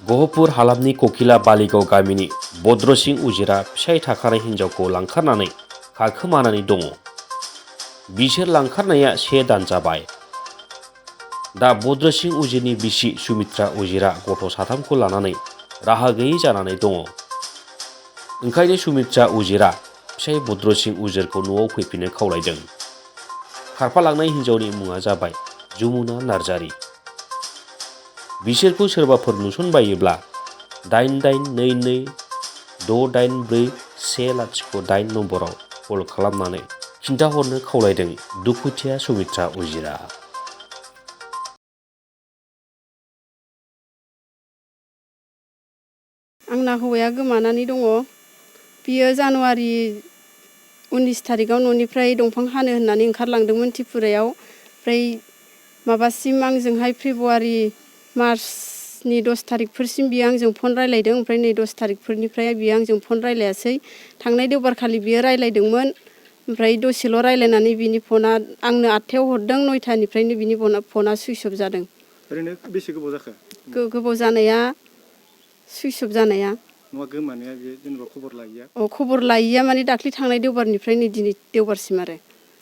गहपुर हालामनि ककिला बालिगाव गामिनि भद्रसिं उजिरा फिसाय थाखानाय हिन्जावखौ लांखारनानै खारखोमानानै दङ। बिसोर लांखारनाया 1 दान जाबाय। दा भद्रसिं उजिरनि बिसि सुमित्रा उजिरा गथ' 3खौ लानानै राहा गैयै जानानै दङ। ओंखायनो सुमित्रा उजिरा फिसाय भद्रसिं उजिरखौ न'आव फैफिननो खावलायदों। खारफालांनाय हिन्जावनि मुङा जाबाय जमुना नार्जारी। बिसोरखौ सोरबाफोर नुसनबायोब्ला 8822684108 नम्बराव कल खालामनानै खिन्थाहरनो खावलायदों दुखुथिया सुमित्रा उजिरा। आंना हौवाया गोमानानै दङ। बियो जानुवारि 19 थारिखआव न'निफ्राय दंफां हानो होननानै ओंखारलांदोंमोन त्रिपुरायाव। ओमफ्राय माबासिम आंजोंहाय फेब्रुवारि मार्चनि 10 थारिखफोरसिम बियो आंजों फन रायलायदों। ओमफ्राय नै 10 थारिखफोरनिफ्राय बियो आंजों फन रायलायासै। थांनाय देवबारखालि बियो रायलायदोंमोन। ओमफ्राय दसेल' रायलायनानै बिनि फना आंनो 8थायाव हरदों। 9थानिफ्रायनो बिनि फना सुइच अफ जादों। ओरैनो बेसे गोबाव जाखो? गोबाव जानाया सुइच अफ जानाया। नङा गोमानाया बे जेनेबा खबर लायिया? खबर लायिया माने दाख्लै थांनाय देवबारनिफ्राय नै दिनै देवबारसिम आरो।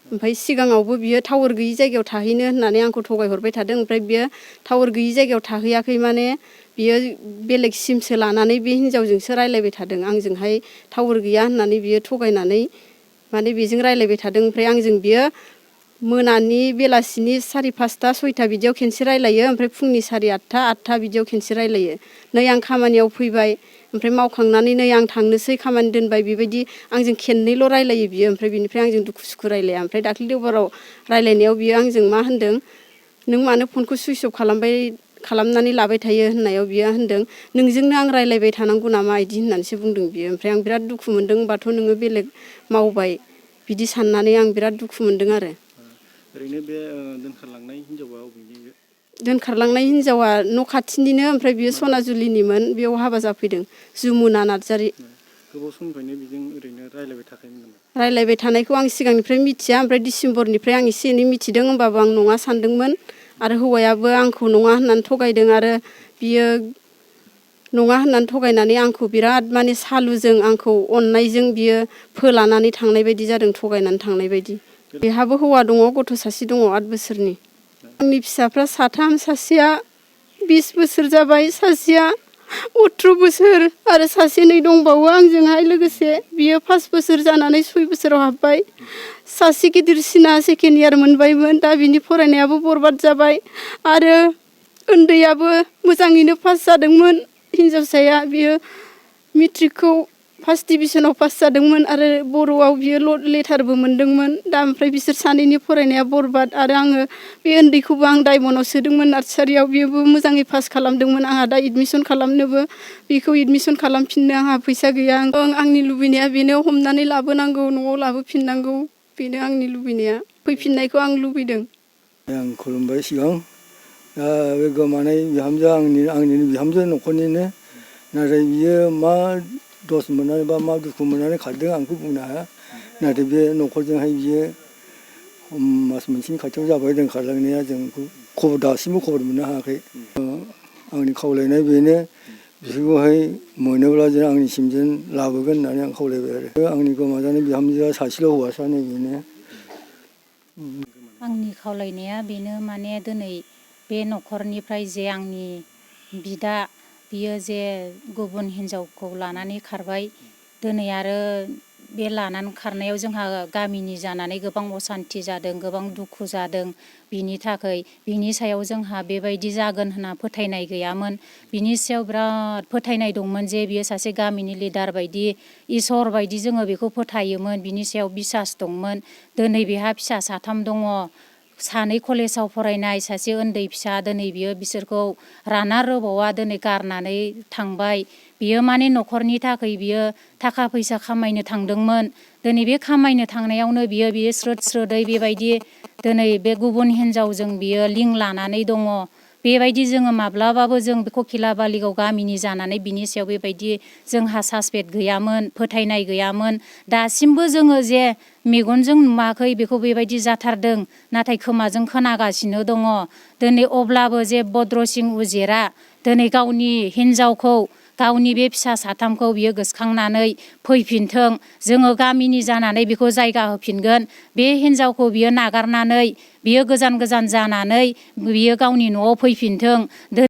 ओमफ्राय सिगाङावबो बियो टावार गैयि जायगायाव थाहैनो होननानै आंखौ थगायहरबाय थादों। ओमफ्राय बियो टावार गैयि जायगायाव थाहैयाखै, माने बियो बेलेग सिमसो लानानै बे हिन्जावजोंसो रायलायबाय थादों। आंजोंहाय टावार गैया होननानै बियो थगायनानै माने बेजों रायलायबाय थादों। ओमफ्राय आंजों बियो मोनानि बेलासिनि 5:30 6टा बिदियाव खेनसे रायलायो। ओमफ्राय फुंनि 8:30 8टा बिदियाव खेनसे रायलायो। नै आं खामानियाव फैबाय, ओमफ्राय मावखांनानै नै आं थांनोसै खामानि दोनबाय, बेबायदि आंजों खेननैल' रायलायो बियो। ओमफ्राय बिनिफ्राय आंजों दुखु सुखु रायलाया। ओमफ्राय दाख्लै देवबाराव रायलायनायाव बियो आंजों मा होनदों, नों मानो फनखौ सुइच अफ खालामनानै लाबाय थायो होननायाव बियो होनदों, नोंजोंनो आं रायलायबाय थानांगौ नामा बिदि होननानैसो बुंदों बियो। ओमफ्राय आं बिराद दुखु मोनदों। होनबाथ' नोङो बेलेग मावबाय बिदि साननानै आं बिराद दुखु मोनदों आरो। ओरैनो बे दोनखारलांनाय हिन्जावा अबेनि? दोनखारलांनाय हिन्जावा न' खाथिनिनो। ओमफ्राय बियो सनाजुलिनिमोन। बेयाव हाबा जाफैदों, जमुना नार्जारी। गोबाव समनिफ्रायनो बिजों ओरैनो रायलायबाय थाखायोमोन नामा? रायलायबाय थानायखौ आं सिगांनिफ्राय मिथिया। ओमफ्राय डिसेम्बरनिफ्राय आं एसे एनै मिथिदों। होमबाबो आं नङा सानदोंमोन। आरो हौवायाबो आंखौ नङा होननानै थगायदों। आरो बियो नङा होननानै थगायनानै आंखौ बिराद माने सालुजों आंखौ अननायजों बियो फोलानानै थांनाय बायदि जादों, थगायनानै थांनाय बायदि। बेहाबो हौवा दङ, गथ' सासे दङ 8 बोसोरनि। आंनि फिसाफ्रा 3, सासेया 20 बोसोर जाबाय, सासेया 18 बोसोर आरो सासे नै दंबावो आंजोंहाय लोगोसे। बियो 5 बोसोर जानानै 6 बोसोराव हाबबाय। सासे गिदिरसिना 2nd इयार मोनबायमोन, दा बिनि फरायनायाबो बरबाद जाबाय। आरो उन्दैयाबो मोजाङैनो पास जादोंमोन। हिन्जावसाया बियो मेट्रिकखौ 1st डिभिजनाव पास जादोंमोन आरो बर'आव बियो लेटारबो मोनदोंमोन। दा ओमफ्राय बिसोर सानैनि फरायनाया बरबाद। आरो आङो बे उन्दैखौबो आं डायमन्डआव सोदोंमोन नार्सारियाव, बेबो मोजाङै पास खालामदोंमोन। आंहा दा एडमिसन खालामनोबो, बेखौ एडमिसन खालामफिननो आंहा फैसा गैया। आंनि लुबैनाया बेनो, हमनानै लाबोनांगौ, न'आव लाबोफिननांगौ, बेनो आंनि लुबैनाया। फैफिननायखौ आं लुबैदों। आं खुलुमबाय सिगां। दा बे गोमानाय बिहामजोआ आंनिनो बिहामजो न'खरनिनो। नाथाय बियो मा दस मोननानै बा मा दुखु मोननानै खारदों आं बेखौ बुंनो हाया। नाथाय बे न'खरजोंहाय बियो मास मोनसेनि खाथियाव जाबाय दोनखारलांनाया। जों दासिमबो खबर मोननो हायाखै। आंनि खावलायनाया बेनो, बिसोरखौहाय मोनोब्ला जों आंनिसिम जों लाबोगोन होननानै आं खावलायबाय आरो। आंनि गोमाजानाय बिहामजोआ सासेल' हौवासा, नै बेनो। आंनि खावलायनाया बेनो, माने दिनै बे न'खरनिफ्राय जे आंनि बिदा बियो जे गुबुन हिन्जावखौ लानानै खारबाय, दिनै आरो बे लानानै खारनायाव जोंहा गामिनि जानानै गोबां असान्ति जादों, गोबां दुखु जादों। बिनि थाखाय बिनि सायाव जोंहा बेबायदि जागोन होनना फोथायनाय गैयामोन। बिनि सायाव बिराद फोथायनाय दंमोन जे बियो सासे गामिनि लिडार बायदि, इसोर बायदि जोङो बेखौ फोथायोमोन। बिनि सायाव बिसास दंमोन। दिनै बेहा फिसा 3 दङ। 2 कलेजाव फरायनाय, सासे उन्दै फिसा। दिनै बियो बिसोरखौ राना रबावा दिनै गारनानै थांबाय। बियो माने न'खरनि थाखाय बियो थाखा फैसा खामायनो थांदोंमोन। दिनै बे खामायनो थांनायावनो बियो स्रोद स्रोदै बेबायदि दिनै बे गुबुन हिन्जावजों बियो लिंक लानानै दङ। बेबायदि जोङो माब्लाबाबो जों ककिला बालिगाव गामिनि जानानै बिनि सायाव बेबायदि जोंहा सासपेक्ट गैयामोन, फोथायनाय गैयामोन। दासिमबो जोङो जे मेगनजों नुवाखै बेखौ बेबायदि जाथारदों, नाथाय खोमाजों खोनागासिनो दङ। दिनै अब्लाबो जे भद्रसिं उजिरा दिनै गावनि हिन्जावखौ गावनि बे फिसा साथामखौ बियो गोसोखांनानै फैफिनथों, जोङो गामिनि जानानै बेखौ जायगा होफिनगोन। बे हिन्जावखौ बियो नागारनानै बियो गोजान गोजान जानानै बियो गावनि न'आव फैफिनथों।